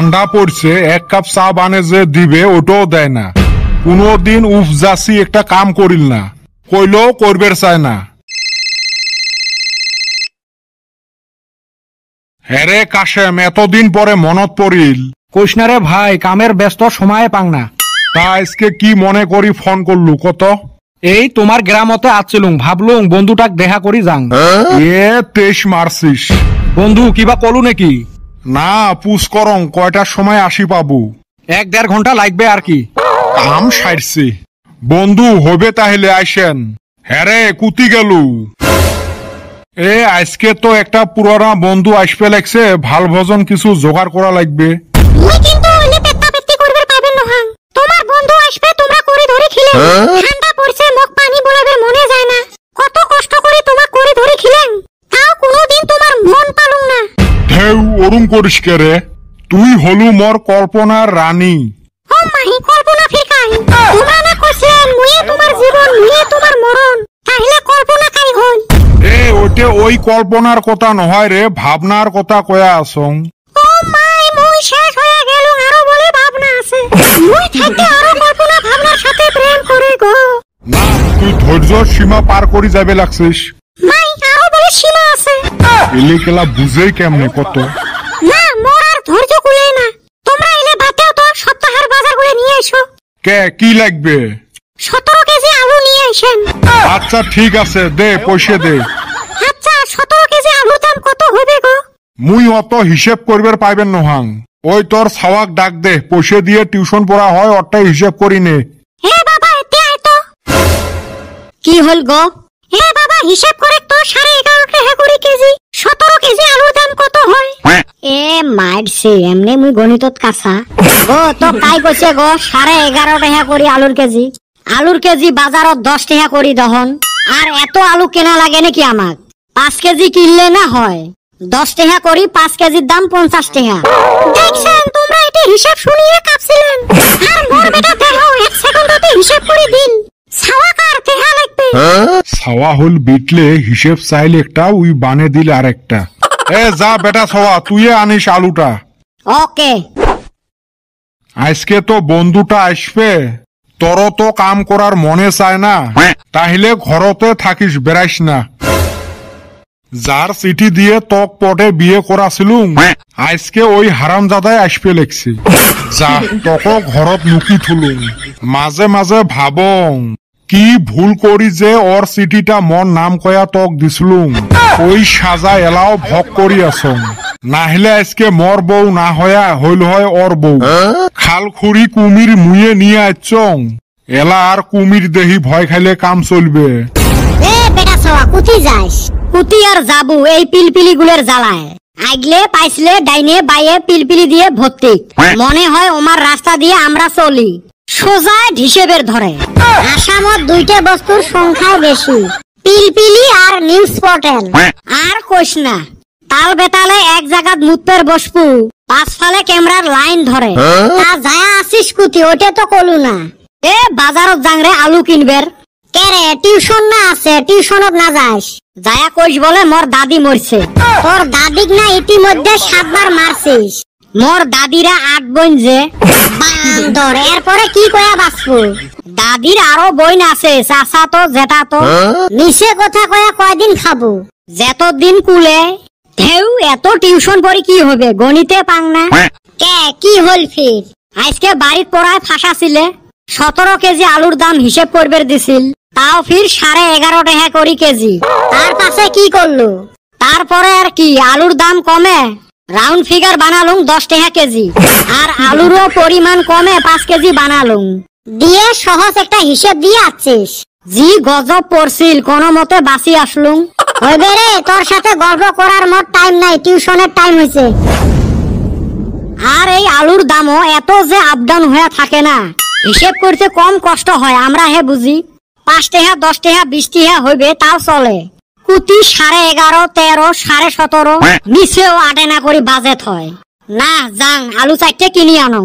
ঠান্ডা পড়ছে, এক কাপ চা বানে যে দিবে ওটাও দেয় না। কোনদিন উপজাসি একটা কাম করিল না, কইলেও করবের চায় না। হ্যারে কাশেম, এতদিন পরে মনত পড়িল। কৃষ্ণারে ভাই, কামের ব্যস্ত সময় পাং না। তা আজকে কি মনে করি ফোন করলু কত? এই তোমার গ্রামতে আসছিলুম, ভাবলুম বন্ধুটাক দেখা করি যাং। এ 23 মারছিস বন্ধু কিবা কলু নাকি? না, পুষ করং কয়টার সময় আসি পাবো? 1-1.5 ঘন্টা লাগবে আর কি। কাম সারছি। বন্ধু হবে তাহলে আইসেন। হ্যারে কুতি গেলু? এ আজকে তো একটা পুরানা বন্ধু আসবে লাগছে, ভাল ভজন কিছু জোগাড় করা লাগবে। মুই কিন্তু ওইলে পেত্তাপেত্তি করবে পাবেন না। তোমার বন্ধু আসবে, তোমরা করে ধরে খিলে। ঠান্ডা পড়ছে, মুখ পানি বলাবে মনে যায় না। কত কষ্ট করে তোমার করে ধরে খিলেন, তাও কোনোদিন তোমার মন পালুম না। ঢেউ ওরুম করিস কে রে? তুই হলু মোর কল্পনার রানী। ও মাহি, কল্পনা ফিরকাই। তোমরা না কইছেন মুয়ে তোমার জীবন, মুয়ে তোমার মরণ, তাহলে কল্পনা কাই হল? এ ওটে ওই কল্পনার কথা নহয় রে, ভাবনার কথা কয়া আসং। ও মাই, মুই শেষ হয়ে গেল, আরো বলে ভাবনা আছে। মুই থাকতে আরো কল্পনা ভাবনার সাথে প্রেম করে গো। না, তুই ধৈর্যর সীমা পার করি যাবে লাগছিস। মাই, আরো বলে সীমা আছে। এলে কেলা বুঝেই কেমনে কত? না, মোর আর ধৈর্য কুলে না। তোমরা এলে বাতেও তো সপ্তাহের বাজার করে নিয়ে এসো। কে কি লাগবে? 17 কেজি আলু নিয়ে আসেন। আচ্ছা ঠিক আছে, দে পয়সা দে। আচ্ছা, 17 কেজি আলুর দাম কত হবে গো? মুই অত হিসেব করবার পাইবেন নহাং। ওই তোর ছাওয়াক ডাক দে, পয়সা দিয়ে টিউশন পড়া হয়, ওরটাই হিসেব করি নে। হে বাবা, এতে আয় তো। কি হল গো? হে বাবা, হিসেব করে তো 11.5 টাকা করে কেজি। 17 কেজি আলুর দাম কত হয়? এ মাইরছে, এমনি মুই গণিতত কাঁচা গো। তো কাই কইছে গো 11.5 টাকা করি আলুর কেজি? আলুর কেজি বাজারত 10 টাকা করি দহন। আর এত আলু কেনা লাগে নাকি আমাক? 5 কেজি কিনলে না হয় 10 টাকা করি, 5 কেজির দাম 50 টাকা। দেখছেন, তোমরা এটা হিসাব শুনিয়ে কাঁপছিলেন। আর মোর বেটা দেখো 1 সেকেন্ডতে হিসাব করে দিন। ছাওয়া কার দেখা লাগবে? ছাওয়া হল বিটলে হিসেব চাইলে একটা, উই বানে দিল আর একটা। এ যা বেটা ছাওয়া, তুই আনিস আলুটা। ওকে। আজকে তো বন্ধুটা আসবে, তোর তো কাম করার মনে চায় না, তাহলে ঘরতে থাকিস, বেড়াইস না। যার চিঠি দিয়ে তক পটে বিয়ে করাছিলুম, আজকে ওই হারামজাদাই আসবে লেখছি। যা তক ঘরত নুকি থুলুম। মাঝে মাঝে ভাবং কি ভুল করি যে ওর চিঠিটা মন নাম কয়া তক দিছিলুম। ওই সাজা এলাও ভক করি আসং, নাহলে আজকে মর বউ না হয়া হইল হয় ওর বউ। খাল খুড়ি কুমির মুয়ে নিয়ে আইচং, এলা আর কুমির দেহি ভয় খাইলে কাম চলবে। এ বেটা সওয়া, কুতি যাস? কুতি আর যাবু এই পিলপিলি গুলের জ্বালায়। আগলে পাইছিলে ডাইনে বাইয়ে পিলপিলি দিয়ে ভর্তি। মনে হয় ওমার রাস্তা দিয়ে আমরা চলি, সোজা হিসেবের ধরে। আসামত 2টা বস্তুর সংখ্যা বেশি, পিলপিলি আর নিউজ পোর্টাল। আর কইস না, তাল বেতালে এক জায়গাত মুতপের বসপু, 5 ফালে ক্যামেরার লাইন ধরে। তা যায় আসিস কুতি, ওটা তো কলু না। এ বাজারত যাংরে আলু কিনবের। কেরে টিউশন না আছে, টিউশনত না যাস? যায়া কইস বলে মোর দাদি মরছে। তোর দাদিক না ইতিমধ্যে 7 বার মারছিস? মোর দাদিরা 8 বোন যে। বান্দর, এরপরে কি কয়া বাঁচবো? দাদির আরো বোন আছে, চাচা তো জেঠা তো। মিছে কথা কয়া কয়দিন খাবো? যতদিন কুলে। ঢেউ এত টিউশন পড়ি কি হবে, গণিতে পাং না। কে কি হল ফির? আজকে বাড়িত পড়ায় ফাঁসা ছিলে। 17 কেজি আলুর দাম হিসেব করবে দিছিল, তাও ফির 11.5 টাকা করি কেজি। তার পাশে কি করলো? তারপরে আর কি, আলুর দাম কমে রাউন্ড ফিগার বানালুম 10 টাকা কেজি। আর আলুরও পরিমাণ কমে 5 কেজি বানালুম। দিয়ে সহজ একটা হিসেব দিয়ে আছিস। জি গজব পড়ছিল, কোন মতে বাঁচি আসলুম। হইবে রে, তোর সাথে গল্প করার মোর টাইম নাই, টিউশনের টাইম হয়েছে। আর এই আলুর দামও এত যে আপ ডাউন হয়ে থাকে না, হিসেব করতে কম কষ্ট হয়। আমরা হে বুঝি 5 টাকা 10 টাকা 20 টাকা হইবে তাও চলে। কুতি 11.5 13 17.5 নিচেও আটে না করি বাজেট হয় না। যাং আলু 4টে কিনি আনো।